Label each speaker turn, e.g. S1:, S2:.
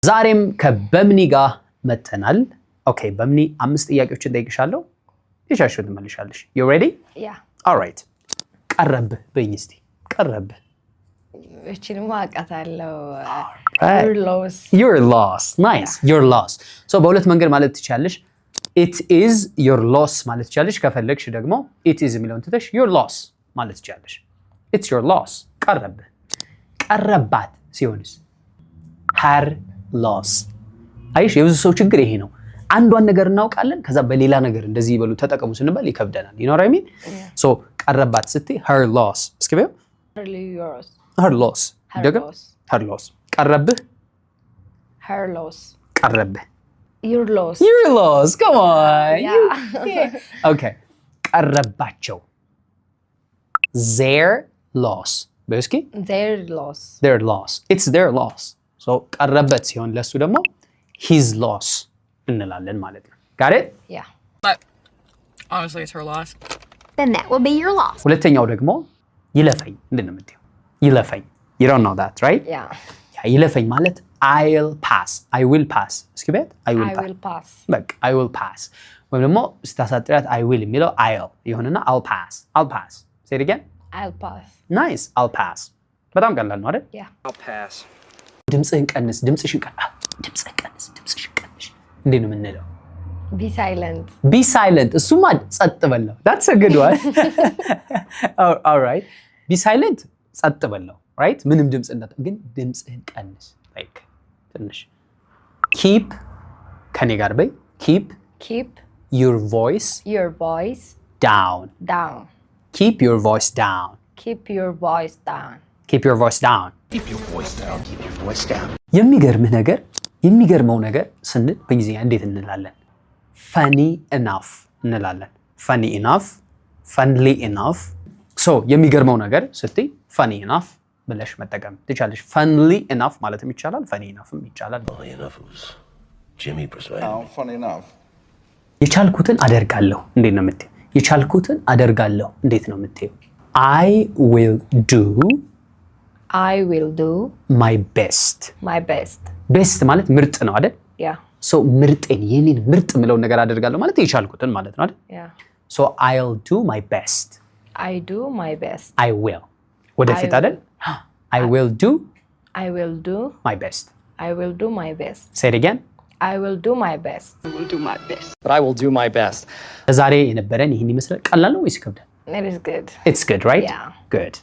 S1: ዛሬም ከበምኒ ጋር መተናል። ኦኬ በምኒ 5 ጥያቄዎችን ጠይቅሻለሁ። ይሻሽው ትመልሻለሽ። You ready?
S2: Yeah.
S1: All right. ቀረብ በይኝ እስቲ ቀረብ።
S2: እቺን ማቃታለው
S1: You're
S2: lost.
S1: You're lost. Nice. Yeah. You're lost. So በሁለት መንገድ ማለት ትችያለሽ። It is your loss ማለት ትችያለሽ። ከፈለግሽ ደግሞ it is የሚለውን ትተሽ your loss ማለት ትችያለሽ። It's your loss. ቀረብ ቀረባት ሲሆንስ her loss። አይሽ የብዙ ሰው ችግር ይሄ ነው። አንዷን ነገር እናውቃለን ከዛ በሌላ ነገር እንደዚህ ይበሉ ተጠቀሙ ስንባል ይከብደናል። You know what I mean? So ቀረባት ስትይ her loss። እስኪ በይው her loss። ደግሞ her loss። ቀረብህ
S2: her loss።
S1: ቀረብህ
S2: your loss።
S1: your loss. Come on.
S2: Yeah.
S1: Okay. ቀረባቸው their loss። በይው እስኪ
S2: their loss።
S1: their loss. It's their loss. So ቀረበት ሲሆን ለሱ ደግሞ his loss እንላለን ማለት ነው። Got it?
S2: Yeah.
S3: But honestly it's her loss.
S2: Then that will be your loss.
S1: ሁለተኛው ደግሞ ይለፈኝ እንዴት ነው የምትይው? ይለፈኝ. You don't know that, right?
S2: Yeah.
S1: ያ ይለፈኝ ማለት I'll pass. I will pass. እስኪ በይት I will
S2: pass.
S1: በቃ I will pass. ወይም ደግሞ ስታሳጥሪያት I will የሚለው I'll ይሆንና I'll pass. I'll pass. Say it again.
S2: I'll pass.
S1: Nice. I'll pass. በጣም ቀላል ነው አይደል?
S2: Yeah.
S3: I'll pass.
S1: ድምጽህን ቀንስ። ድምጽሽን ቀንስ። እንዴት ነው የምንለው?
S2: Be silent.
S1: Be silent. እሱማ ጸጥ በለው. That's a good one. All right. Be silent. ጸጥ በለው. Right? ምንም ድምጽ ግን ድምጽህን ቀንስ. Like ትንሽ. Keep ከኔ ጋር በይ. Keep your voice down. Keep your voice down.
S2: Keep your voice down.
S1: Keep your voice down. Keep your voice down. Keep your voice down. የሚገርመው ነገር ስንል በእንግሊዝኛ እንዴት እንላለን? Funny enough እንላለን። Funny enough, funnily enough. So የሚገርመው ነገር ስትይ funny enough ብለሽ መጠቀም ትችላለሽ። Funnily enough ማለትም ይቻላል፣ funny enoughም ይቻላል።
S4: Funny enough was Jimmy persuaded.
S5: Oh, funny enough.
S1: የቻልኩትን አደርጋለሁ እንዴት ነው የምትይው? የቻልኩትን አደርጋለሁ እንዴት ነው የምትይው? I will do my best. ቤስት ማለት ምርጥ ነው አይደል?
S2: Yeah.
S1: So ምርጤን የኔን ምርጥ ምለውን ነገር አደርጋለሁ ማለት የቻልኩትን ማለት ነው አይደል?
S2: Yeah.
S1: So I'll do my best.
S2: I do my best.
S1: I will. ወደፊት አይደል? I will do my best.
S2: I will do my best.
S1: Say it again.
S2: I will do my best.
S6: But I will do my best.
S1: ዛሬ የነበረን ይሄን ይመስላል። ቀላል ነው ወይስ ይከብዳል?
S2: It is good.
S1: It's good, right?
S2: Yeah.
S1: Good.